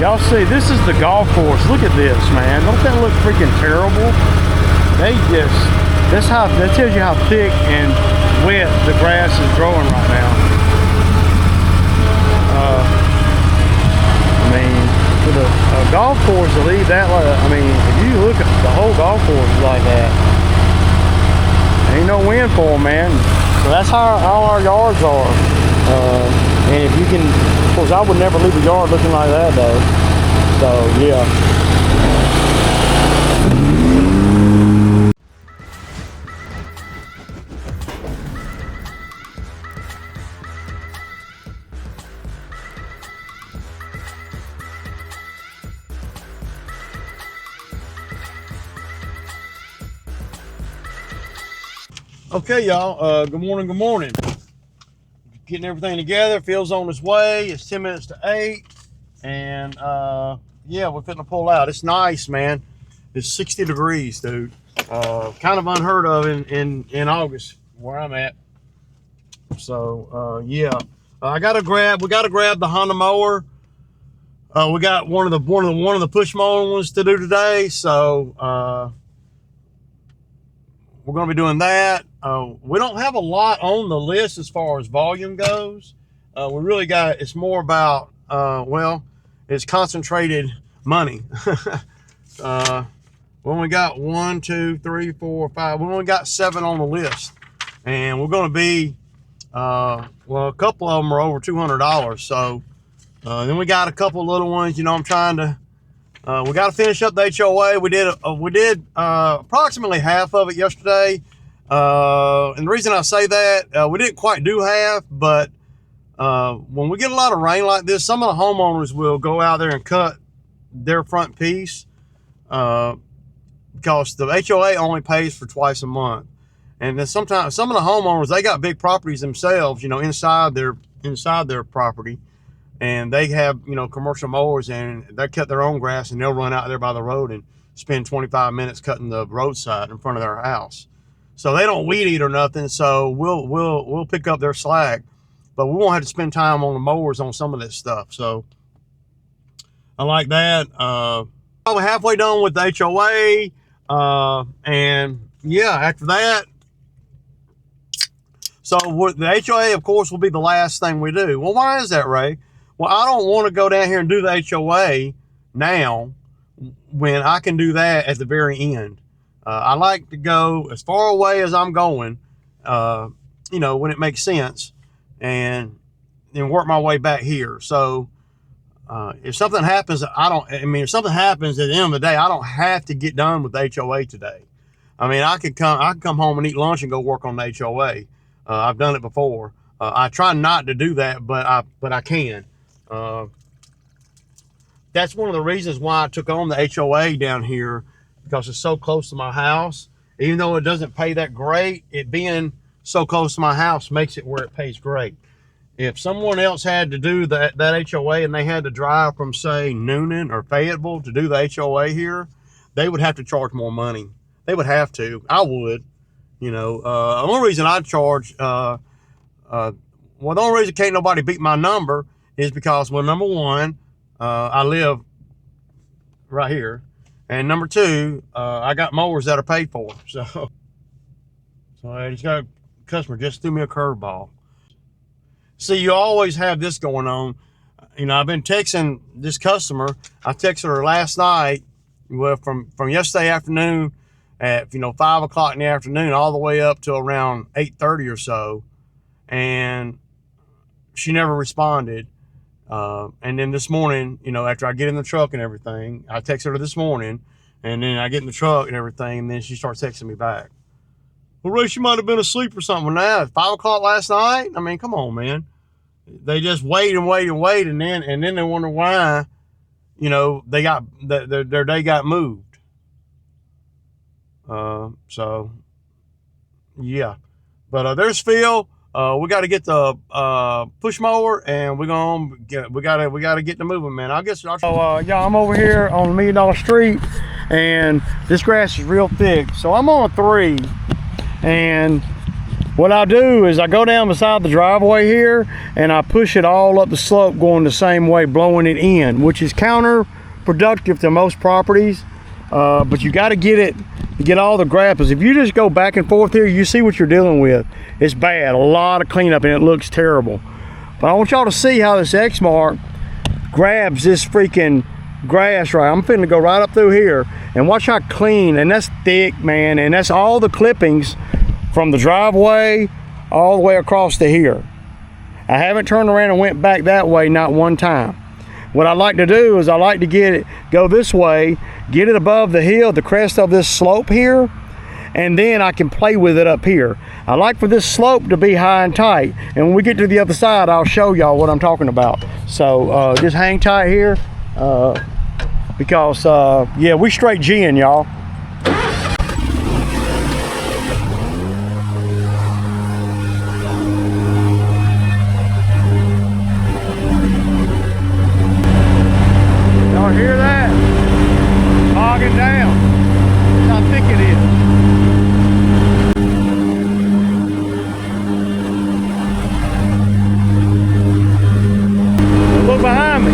Y'all see, this is the golf course. Look at this, man. Don't that look freaking terrible? That tells you how thick and wet the grass is growing right now. I mean, for the golf course to leave that, I mean, if you look at the whole golf course like that, ain't no wind for them, man. So that's how all our yards are. And if you can, of course, I would never leave a yard looking like that though. So yeah. Okay, y'all, good morning. Getting everything together, Phil's on his way. It's 10 minutes to 8. And yeah, we're fitting to pull out. It's nice, man. It's 60 degrees, dude. Kind of unheard of in August where I'm at. So yeah. We gotta grab the Honda mower. We got one of the push mower ones to do today. So we're going to be doing that. We don't have a lot on the list as far as volume goes. We really got, it's more about, well, it's concentrated money. We only got 1, 2, 3, 4, 5. We only got 7 on the list. And we're going to be, well, a couple of them are over $200. So then we got a couple of little ones, you know, I'm trying to, we got to finish up the HOA. We did approximately half of it yesterday. And the reason I say that, we didn't quite do half, but when we get a lot of rain like this, some of the homeowners will go out there and cut their front piece because the HOA only pays for twice a month. And then sometimes some of the homeowners, they got big properties themselves, you know, inside their property. And they have, you know, commercial mowers, and they cut their own grass, and they'll run out there by the road and spend 25 minutes cutting the roadside in front of their house. So they don't weed eat or nothing. So we'll pick up their slack, but we won't have to spend time on the mowers on some of this stuff. So I like that. Probably halfway done with the HOA. And yeah, after that, so the HOA, of course, will be the last thing we do. Well, why is that, Ray? Well, I don't want to go down here and do the HOA now when I can do that at the very end. I like to go as far away as I'm going, you know, when it makes sense, and then work my way back here. So if something happens, if something happens at the end of the day, I don't have to get done with the HOA today. I mean, I could come home and eat lunch and go work on the HOA. I've done it before. I try not to do that, but I can. That's one of the reasons why I took on the HOA down here, because it's so close to my house. Even though it doesn't pay that great, it being so close to my house makes it where it pays great. If someone else had to do that HOA and they had to drive from, say, Noonan or Fayetteville to do the HOA here, they would have to charge more money. They would have to. I would. You know, the only reason I charge, well, the only reason can't nobody beat my number is because, well, number one, I live right here. And number two, I got mowers that are paid for. So I just got a customer just threw me a curveball. See, you always have this going on. You know, I've been texting this customer. I texted her last night, well, from yesterday afternoon at, 5 o'clock in the afternoon all the way up to around 8:30 or so. And she never responded. And then this morning, after I get in the truck and everything, I texted her this morning, and then I get in the truck and everything, and then she starts texting me back. Well, Ray, she might have been asleep or something. Now, at 5 o'clock last night? I mean, come on, man. They just wait and wait and wait, and then they wonder why, they got their day got moved. So yeah, but there's Phil. We got to get the push mower, and we gotta get the moving, man. I guess. Yeah, I'm over here on $1 Million Street, and this grass is real thick. So I'm on a 3, and what I do is I go down beside the driveway here and I push it all up the slope going the same way, blowing it in, which is counterproductive to most properties. But you got to get all the grapples. If you just go back and forth here, you see what you're dealing with. It's bad, a lot of cleanup, and it looks terrible. But I want y'all to see how this Exmark grabs this freaking grass right. I'm finna go right up through here and watch how clean, and that's thick, man, and that's all the clippings from the driveway all the way across to here. I haven't turned around and went back that way, not one time. What I like to do is I like to go this way, get it above the hill, the crest of this slope here, and then I can play with it up here. I like for this slope to be high and tight, and when we get to the other side, I'll show y'all what I'm talking about. So just hang tight here, because yeah, we straight G'ing, y'all. Y'all hear that? Bogging down. That's how thick it is. Look behind me.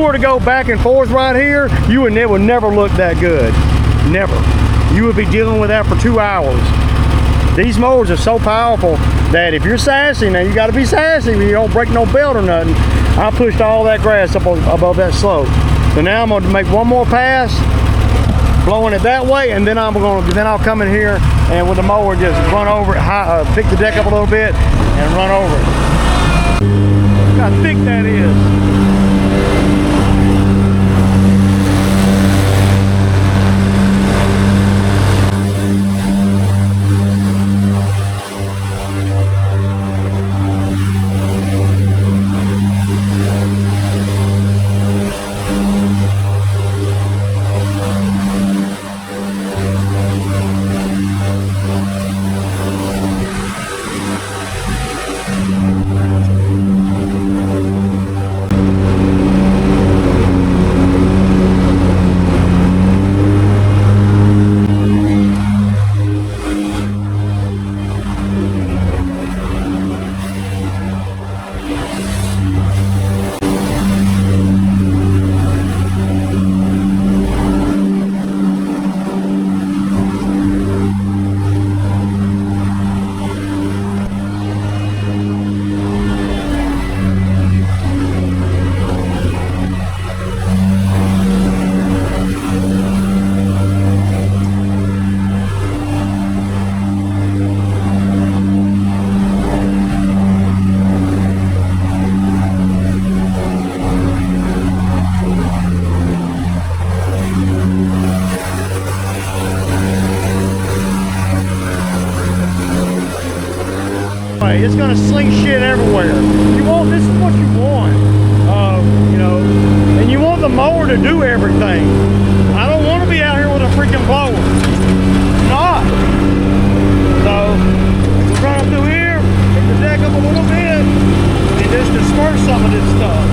To go back and forth right here, it would never look that good. Never. You would be dealing with that for 2 hours. These mowers are so powerful that if you're sassy, now you got to be sassy when you don't break no belt or nothing. I pushed all that grass up above that slope. So now I'm gonna make one more pass, blowing it that way, and then I'll come in here and with the mower just run over it, pick the deck up a little bit and run over it. Look how thick that is. It's gonna sling shit everywhere. This is what you want, you know, and you want the mower to do everything. I don't want to be out here with a freaking blower. Not. So, we'll run up through here, pick the deck up a little bit, and just disperse some of this stuff.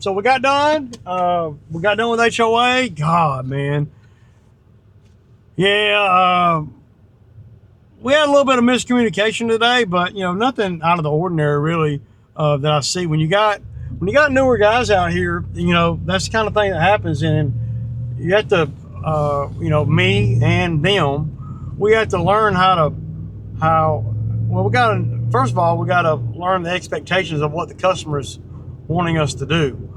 So we got done. We got done with HOA. God, man. Yeah, we had a little bit of miscommunication today, but nothing out of the ordinary really that I see. When you got newer guys out here, that's the kind of thing that happens, and you have to, me and them, we have to learn well, first of all, we got to learn the expectations of what the customer's wanting us to do.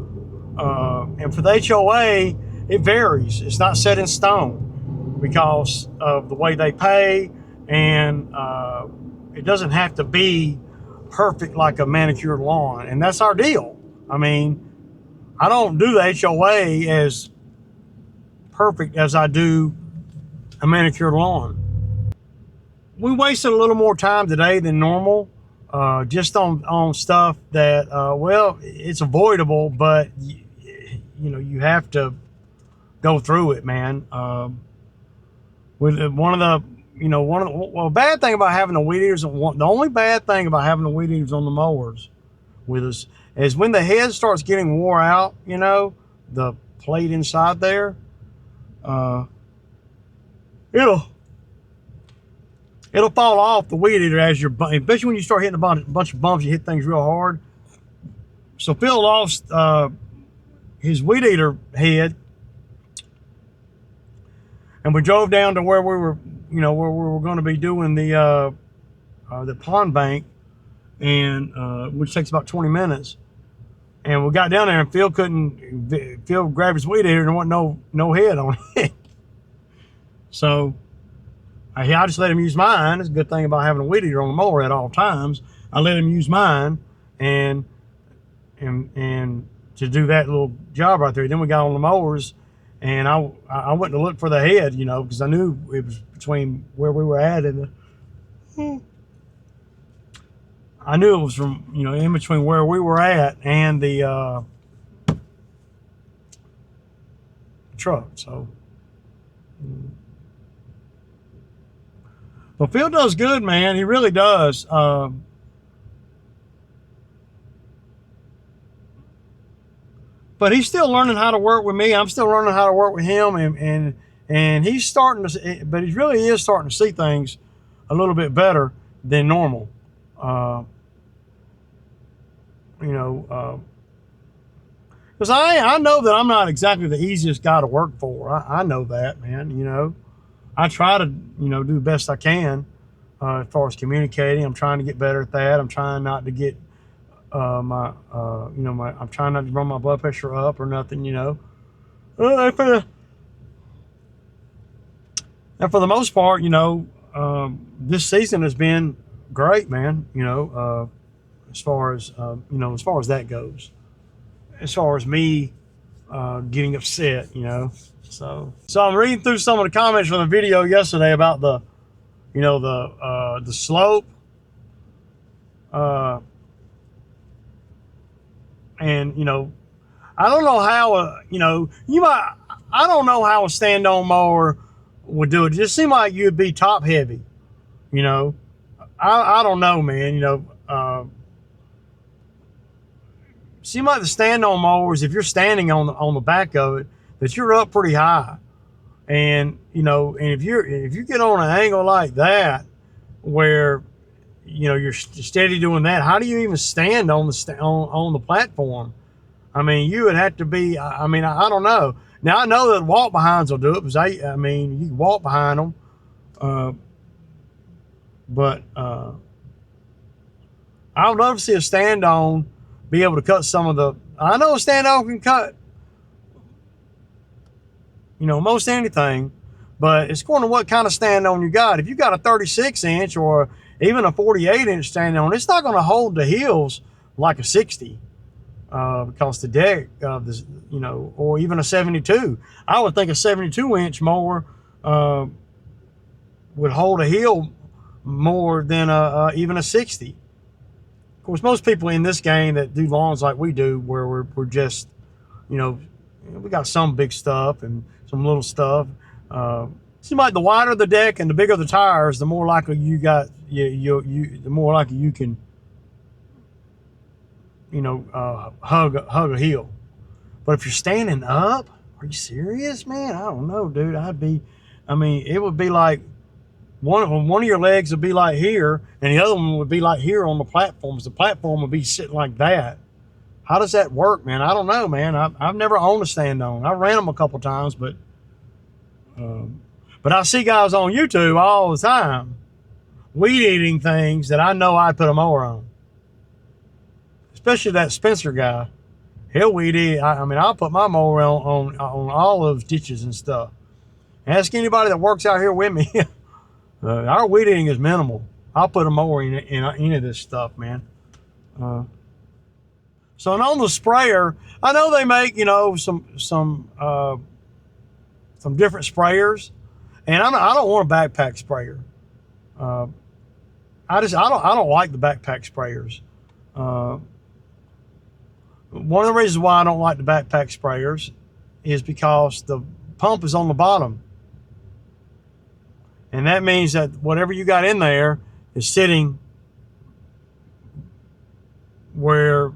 And for the HOA, it varies. It's not set in stone because of the way they pay, and it doesn't have to be perfect like a manicured lawn. And that's our deal. I mean, I don't do the HOA as perfect as I do a manicured lawn. We wasted a little more time today than normal, just on stuff that, well, it's avoidable, but you have to go through it, man. With well, bad thing about having the weed eaters, the only bad thing about having the weed eaters on the mowers with us is when the head starts getting wore out, the plate inside there, it'll fall off the weed eater as especially when you start hitting a bunch of bumps, you hit things real hard. So Phil lost his weed eater head, and we drove down to where we were going to be doing the pond bank, and which takes about 20 minutes. And we got down there, and Phil grabbed his weed eater, and there wasn't no head on it. So I just let him use mine. It's a good thing about having a weed eater on the mower at all times. I let him use mine and to do that little job right there. Then we got on the mowers, and I went to look for the head, because I knew it was between where we were at and I knew it was from, in between where we were at and the truck. So, but Phil does good, man. He really does. But he's still learning how to work with me. I'm still learning how to work with him, and he's starting to, but he really is starting to see things a little bit better than normal. Because I know that I'm not exactly the easiest guy to work for. I know that, man. I try to, do the best I can as far as communicating. I'm trying to get better at that. I'm trying not to get I'm trying not to run my blood pressure up or nothing, And for the most part, this season has been great, man. As far as that goes. As far as me getting upset, So I'm reading through some of the comments from the video yesterday about the slope. And I don't know how I don't know how a stand-on mower would do it. It just seemed like you'd be top heavy. I don't know, man. Seem like the stand-on mowers, if you're standing on the back of it, that you're up pretty high, and and if you get on an angle like that, where you're steady doing that, how do you even stand on the platform? I mean, you would have to be. I don't know. Now I know that walk behinds will do it because you can walk behind them, but I would love to see a stand-on be able to cut some of the. I know a stand-on can cut, most anything, but it's going to what kind of stand-on you got. If you got a 36-inch or even a 48-inch stand-on, it's not going to hold the heels like a 60, because the deck of this, or even a 72. I would think a 72-inch mower would hold a heel more than even a 60. Of course, most people in this game that do lawns like we do, where we're just, we got some big stuff and some little stuff. Seems like the wider the deck and the bigger the tires, the more likely the more likely you can, hug a heel. But if you're standing up, are you serious, man? I don't know, dude. I mean, it would be like one of your legs would be like here, and the other one would be like here on the platforms. The platform would be sitting like that. How does that work, man? I don't know, man. I've never owned a stand-on. I ran them a couple times, but I see guys on YouTube all the time weed eating things that I know I'd put a mower on. Especially that Spencer guy. He'll weed eat. I mean, I'll put my mower on all those ditches and stuff. Ask anybody that works out here with me. Our weed eating is minimal. I'll put a mower in any of this stuff, man. So and on the sprayer, I know they make, you know, some different sprayers, and I don't want a backpack sprayer. I don't like the backpack sprayers. One of the reasons why I don't like the backpack sprayers is because the pump is on the bottom. And that means that whatever you got in there is sitting where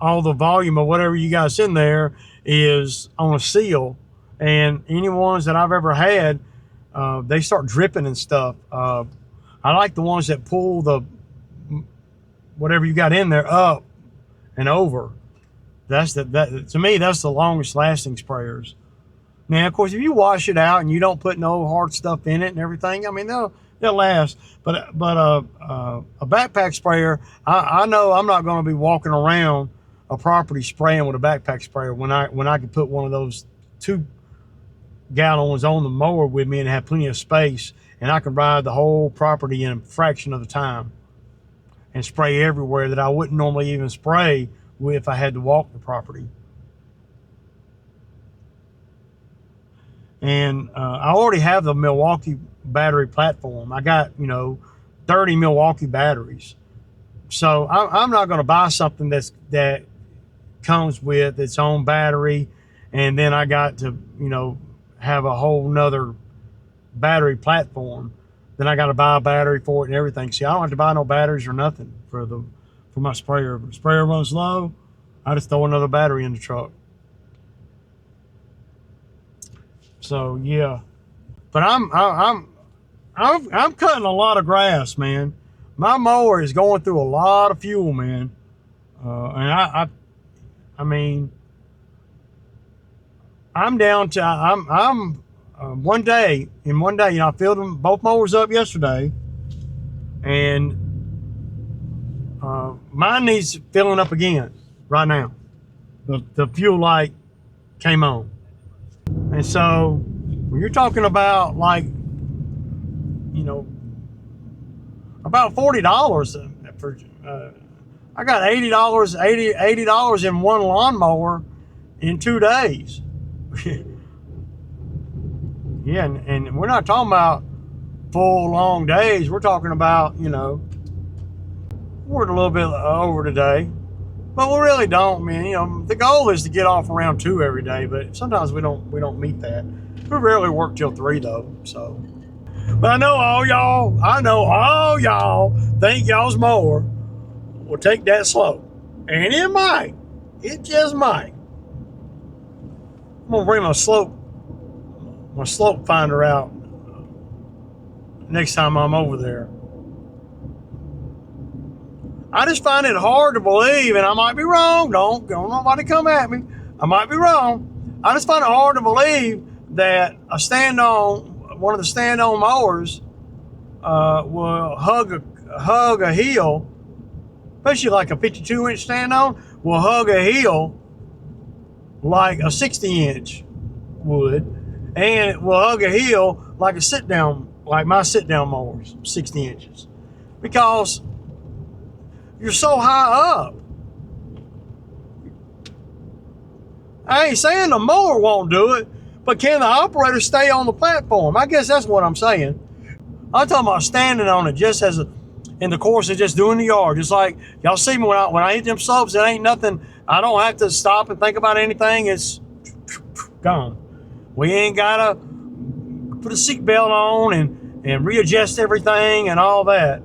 all the volume of whatever you got in there is on a seal. And any ones that I've ever had, they start dripping and stuff. I like the ones that pull the whatever you got in there up and over. To me, that's the longest lasting sprayers. Now, of course, if you wash it out and you don't put no hard stuff in it and everything, I mean, they'll last. But a backpack sprayer, I know I'm not going to be walking around a property spraying with a backpack sprayer when I could put one of those 2-gallon ones on the mower with me and have plenty of space, and I can ride the whole property in a fraction of the time and spray everywhere that I wouldn't normally even spray if I had to walk the property. And I already have the Milwaukee battery platform. I got, 30 Milwaukee batteries. So I'm not going to buy something that comes with its own battery, and then I got to, have a whole nother battery platform. Then I got to buy a battery for it and everything. See, I don't have to buy no batteries or nothing for my sprayer. If the sprayer runs low, I just throw another battery in the truck. So yeah, but I'm cutting a lot of grass, man. My mower is going through a lot of fuel, man. And I mean, I'm down to one day, I filled them both mowers up yesterday, and mine needs filling up again right now. The fuel light came on. And so when you're talking about like, about $40 for, I got $80 in one lawnmower in 2 days. Yeah, and we're not talking about full long days. We're talking about, we're a little bit over today. But we really don't, man. The goal is to get off around 2 every day, but sometimes we don't meet that. We rarely work till 3 though, so. But I know all y'all think y'all's mower will take that slope. And it just might. I'm gonna bring my slope finder out next time I'm over there. I just find it hard to believe, and I might be wrong. Don't nobody come at me. I might be wrong. I just find it hard to believe that one of the stand-on mowers will hug a heel, especially like a 52-inch stand-on, will hug a heel like a 60-inch would, and it will hug a heel like my sit-down mowers, 60 inches, because you're so high up. I ain't saying the mower won't do it, but can the operator stay on the platform? I guess that's what I'm saying. I'm talking about standing on it just in the course of just doing the yard. Just like y'all see me when I hit them slopes, it ain't nothing. I don't have to stop and think about anything. It's gone. We ain't gotta put a seatbelt on and readjust everything and all that.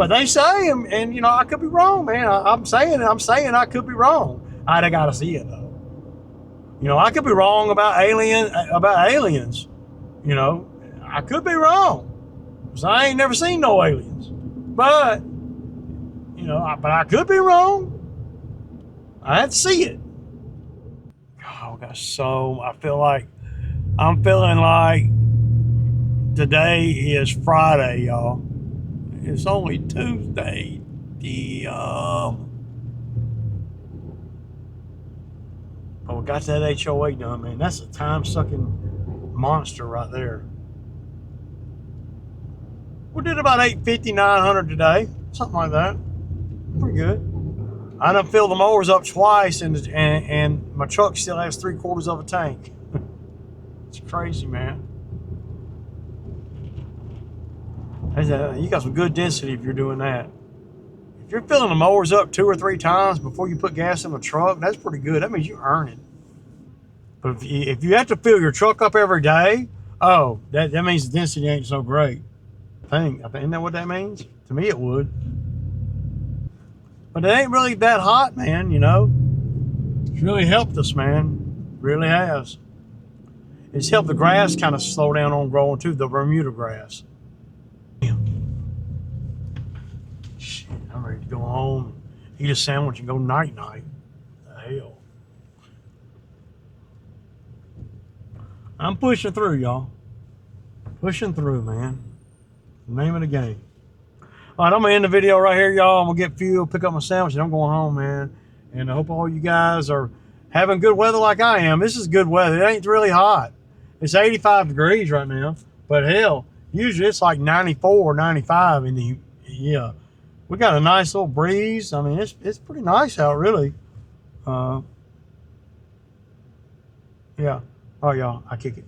But they say, and you know, I could be wrong, man. I'm saying I could be wrong. I gotta see it though. You know, I could be wrong about aliens. You know, I could be wrong. Cause I ain't never seen no aliens. But, you know, but I could be wrong. I had to see it. Oh gosh, so I'm feeling like today is Friday, y'all. It's only Tuesday. But we got that HOA done, man. That's a time-sucking monster right there. We did about 850, 900 today, something like that. Pretty good. I done filled the mowers up twice, and my truck still has 3/4 of a tank. It's crazy, man. You got some good density if you're doing that. If you're filling the mowers up 2 or 3 times before you put gas in the truck, that's pretty good. That means you earn it. But if you have to fill your truck up every day, oh, that means the density ain't so great. Isn't that what that means? To me, it would. But it ain't really that hot, man, you know. It's really helped us, man. It really has. It's helped the grass kind of slow down on growing too, the Bermuda grass. Shit, I'm ready to go home, eat a sandwich, and go night-night. The hell. I'm pushing through, y'all. Pushing through, man. Name of the game. All right, I'm gonna end the video right here, y'all. I'm gonna get fuel, pick up my sandwich, and I'm going home, man. And I hope all you guys are having good weather like I am. This is good weather. It ain't really hot. It's 85 degrees right now, but hell, usually it's like 94 or 95 in the, yeah. We got a nice little breeze. I mean, it's pretty nice out, really. Yeah. All right, y'all, I kick it.